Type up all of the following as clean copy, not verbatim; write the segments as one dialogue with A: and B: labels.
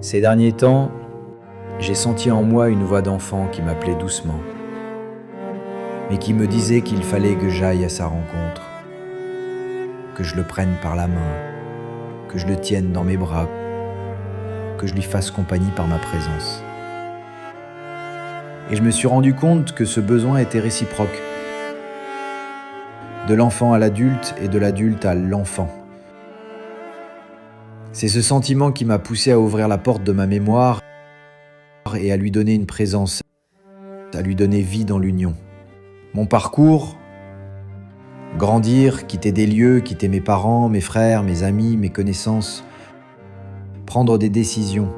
A: Ces derniers temps, j'ai senti en moi une voix d'enfant qui m'appelait doucement, mais qui me disait qu'il fallait que j'aille à sa rencontre, que je le prenne par la main, que je le tienne dans mes bras, que je lui fasse compagnie par ma présence. Et je me suis rendu compte que ce besoin était réciproque, de l'enfant à l'adulte et de l'adulte à l'enfant. C'est ce sentiment qui m'a poussé à ouvrir la porte de ma mémoire et à lui donner une présence, à lui donner vie dans l'union. Mon parcours, grandir, quitter des lieux, quitter mes parents, mes frères, mes amis, mes connaissances, prendre des décisions,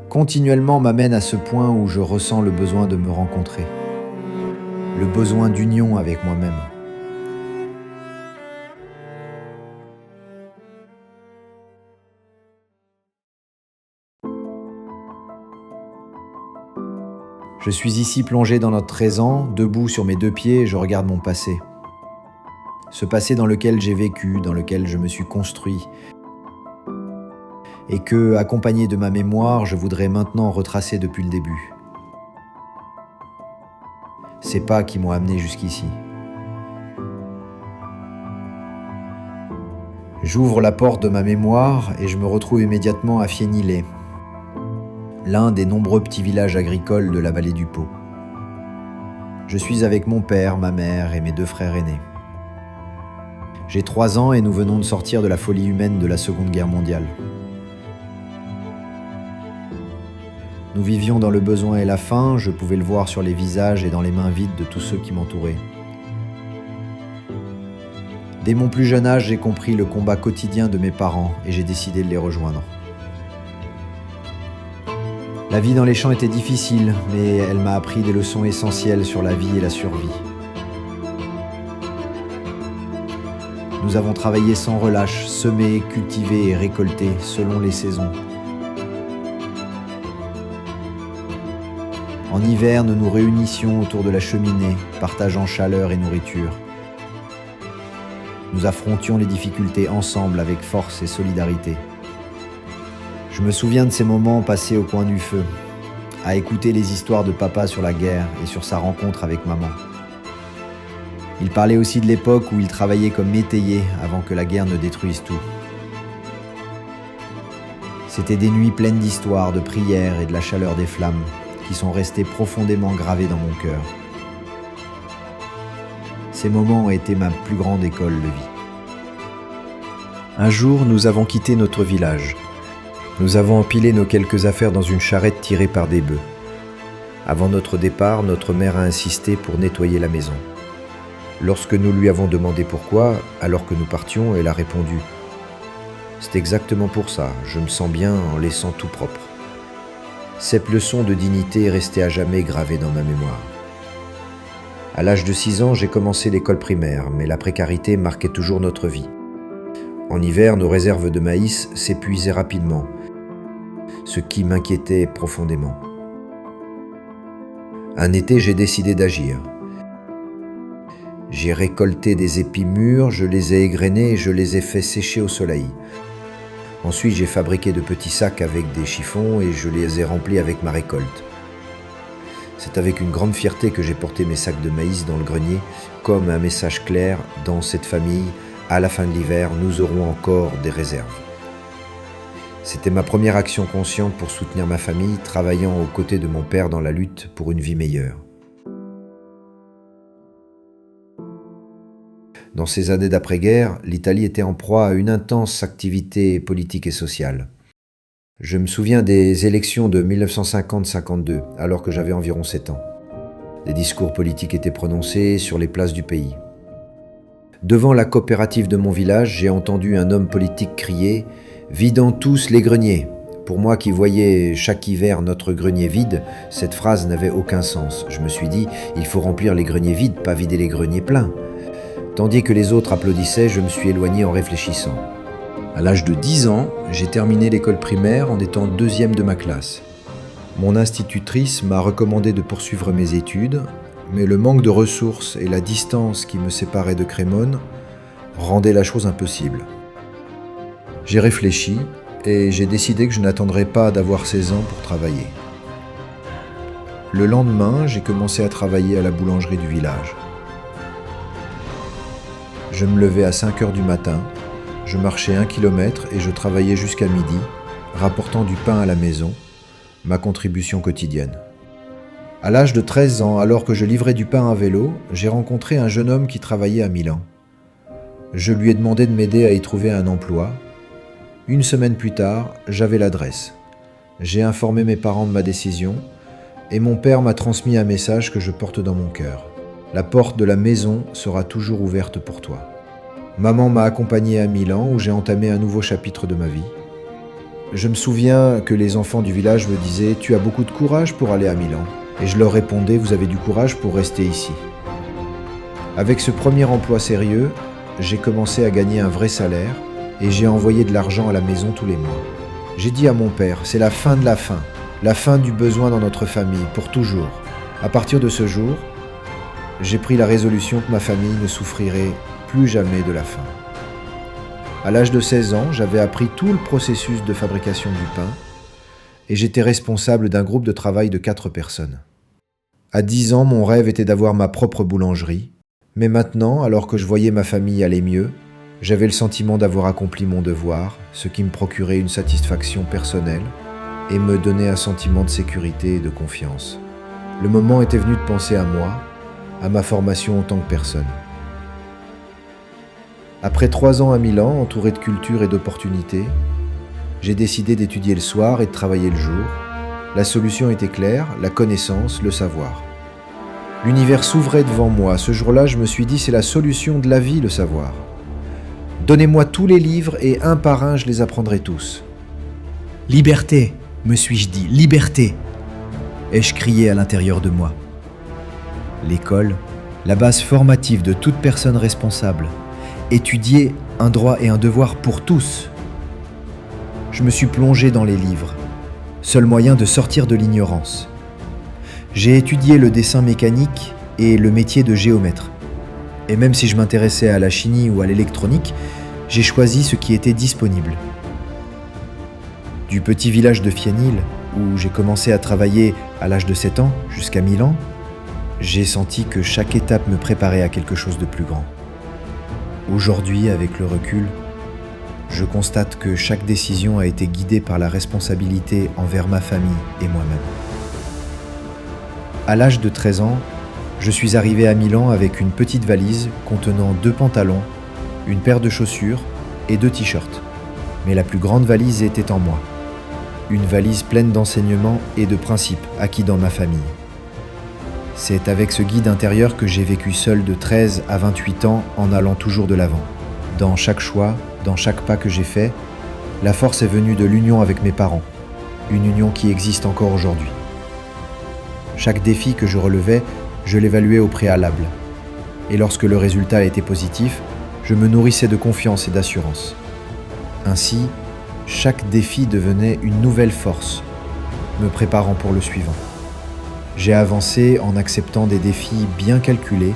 A: continuellement m'amène à ce point où je ressens le besoin de me rencontrer, le besoin d'union avec moi-même. Je suis ici plongé dans notre présent, debout sur mes deux pieds, et je regarde mon passé. Ce passé dans lequel j'ai vécu, dans lequel je me suis construit, et que, accompagné de ma mémoire, je voudrais maintenant retracer depuis le début. Ces pas qui m'ont amené jusqu'ici. J'ouvre la porte de ma mémoire et je me retrouve immédiatement à Fiénilé, l'un des nombreux petits villages agricoles de la vallée du Pô. Je suis avec mon père, ma mère et mes deux frères aînés. J'ai 3 ans et nous venons de sortir de la folie humaine de la Seconde Guerre mondiale. Nous vivions dans le besoin et la faim, je pouvais le voir sur les visages et dans les mains vides de tous ceux qui m'entouraient. Dès mon plus jeune âge, j'ai compris le combat quotidien de mes parents et j'ai décidé de les rejoindre. La vie dans les champs était difficile, mais elle m'a appris des leçons essentielles sur la vie et la survie. Nous avons travaillé sans relâche, semé, cultivé et récolté selon les saisons. En hiver, nous nous réunissions autour de la cheminée, partageant chaleur et nourriture. Nous affrontions les difficultés ensemble avec force et solidarité. Je me souviens de ces moments passés au coin du feu, à écouter les histoires de papa sur la guerre et sur sa rencontre avec maman. Il parlait aussi de l'époque où il travaillait comme métayer avant que la guerre ne détruise tout. C'étaient des nuits pleines d'histoires, de prières et de la chaleur des flammes qui sont restées profondément gravées dans mon cœur. Ces moments ont été ma plus grande école de vie. Un jour, nous avons quitté notre village. Nous avons empilé nos quelques affaires dans une charrette tirée par des bœufs. Avant notre départ, notre mère a insisté pour nettoyer la maison. Lorsque nous lui avons demandé pourquoi, alors que nous partions, elle a répondu « C'est exactement pour ça, je me sens bien en laissant tout propre. » Cette leçon de dignité est restée à jamais gravée dans ma mémoire. À l'âge de 6 ans, j'ai commencé l'école primaire, mais la précarité marquait toujours notre vie. En hiver, nos réserves de maïs s'épuisaient rapidement, ce qui m'inquiétait profondément. Un été, j'ai décidé d'agir. J'ai récolté des épis mûrs, je les ai égrenés et je les ai fait sécher au soleil. Ensuite, j'ai fabriqué de petits sacs avec des chiffons et je les ai remplis avec ma récolte. C'est avec une grande fierté que j'ai porté mes sacs de maïs dans le grenier, comme un message clair: dans cette famille, à la fin de l'hiver, nous aurons encore des réserves. C'était ma première action consciente pour soutenir ma famille, travaillant aux côtés de mon père dans la lutte pour une vie meilleure. Dans ces années d'après-guerre, l'Italie était en proie à une intense activité politique et sociale. Je me souviens des élections de 1950-52, alors que j'avais environ 7 ans. Des discours politiques étaient prononcés sur les places du pays. Devant la coopérative de mon village, j'ai entendu un homme politique crier « Vidons tous les greniers !» Pour moi qui voyais chaque hiver notre grenier vide, cette phrase n'avait aucun sens. Je me suis dit « Il faut remplir les greniers vides, pas vider les greniers pleins !» Tandis que les autres applaudissaient, je me suis éloigné en réfléchissant. À l'âge de 10 ans, j'ai terminé l'école primaire en étant 2e de ma classe. Mon institutrice m'a recommandé de poursuivre mes études, mais le manque de ressources et la distance qui me séparait de Crémone rendaient la chose impossible. J'ai réfléchi et j'ai décidé que je n'attendrais pas d'avoir 16 ans pour travailler. Le lendemain, j'ai commencé à travailler à la boulangerie du village. Je me levais à 5 heures du matin, je marchais 1 kilomètre et je travaillais jusqu'à midi, rapportant du pain à la maison, ma contribution quotidienne. À l'âge de 13 ans, alors que je livrais du pain à vélo, j'ai rencontré un jeune homme qui travaillait à Milan. Je lui ai demandé de m'aider à y trouver un emploi. Une semaine plus tard, j'avais l'adresse. J'ai informé mes parents de ma décision et mon père m'a transmis un message que je porte dans mon cœur. La porte de la maison sera toujours ouverte pour toi. Maman m'a accompagné à Milan où j'ai entamé un nouveau chapitre de ma vie. Je me souviens que les enfants du village me disaient « Tu as beaucoup de courage pour aller à Milan » et je leur répondais « Vous avez du courage pour rester ici ». Avec ce premier emploi sérieux, j'ai commencé à gagner un vrai salaire et j'ai envoyé de l'argent à la maison tous les mois. J'ai dit à mon père « C'est la fin de la fin du besoin dans notre famille, pour toujours ». À partir de ce jour, j'ai pris la résolution que ma famille ne souffrirait plus jamais de la faim. À l'âge de 16 ans, j'avais appris tout le processus de fabrication du pain et j'étais responsable d'un groupe de travail de 4 personnes. À 10 ans, mon rêve était d'avoir ma propre boulangerie, mais maintenant, alors que je voyais ma famille aller mieux, j'avais le sentiment d'avoir accompli mon devoir, ce qui me procurait une satisfaction personnelle et me donnait un sentiment de sécurité et de confiance. Le moment était venu de penser à moi, à ma formation en tant que personne. Après 3 ans à Milan, entouré de culture et d'opportunités, j'ai décidé d'étudier le soir et de travailler le jour. La solution était claire, la connaissance, le savoir. L'univers s'ouvrait devant moi. Ce jour-là, je me suis dit, c'est la solution de la vie, le savoir. Donnez-moi tous les livres et un par un, je les apprendrai tous.
B: Liberté, me suis-je dit, liberté, ai-je crié à l'intérieur de moi. L'école, la base formative de toute personne responsable. Étudier, un droit et un devoir pour tous. Je me suis plongé dans les livres, seul moyen de sortir de l'ignorance. J'ai étudié le dessin mécanique et le métier de géomètre. Et même si je m'intéressais à la chimie ou à l'électronique, j'ai choisi ce qui était disponible. Du petit village de Fienil, où j'ai commencé à travailler à l'âge de 7 ans jusqu'à Milan, j'ai senti que chaque étape me préparait à quelque chose de plus grand. Aujourd'hui, avec le recul, je constate que chaque décision a été guidée par la responsabilité envers ma famille et moi-même. À l'âge de 13 ans, je suis arrivé à Milan avec une petite valise contenant 2 pantalons, une paire de chaussures et 2 t-shirts. Mais la plus grande valise était en moi. Une valise pleine d'enseignements et de principes acquis dans ma famille. C'est avec ce guide intérieur que j'ai vécu seul de 13 à 28 ans en allant toujours de l'avant. Dans chaque choix, dans chaque pas que j'ai fait, la force est venue de l'union avec mes parents, une union qui existe encore aujourd'hui. Chaque défi que je relevais, je l'évaluais au préalable. Et lorsque le résultat était positif, je me nourrissais de confiance et d'assurance. Ainsi, chaque défi devenait une nouvelle force, me préparant pour le suivant. J'ai avancé en acceptant des défis bien calculés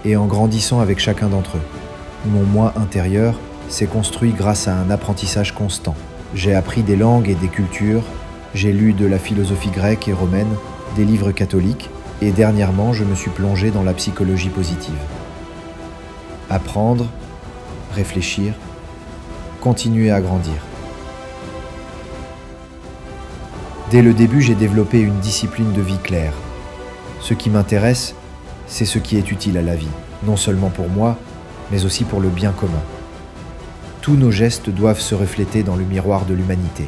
B: et en grandissant avec chacun d'entre eux. Mon moi intérieur s'est construit grâce à un apprentissage constant. J'ai appris des langues et des cultures, j'ai lu de la philosophie grecque et romaine, des livres catholiques, et dernièrement, je me suis plongé dans la psychologie positive. Apprendre, réfléchir, continuer à grandir. Dès le début, j'ai développé une discipline de vie claire. Ce qui m'intéresse, c'est ce qui est utile à la vie, non seulement pour moi, mais aussi pour le bien commun. Tous nos gestes doivent se refléter dans le miroir de l'humanité.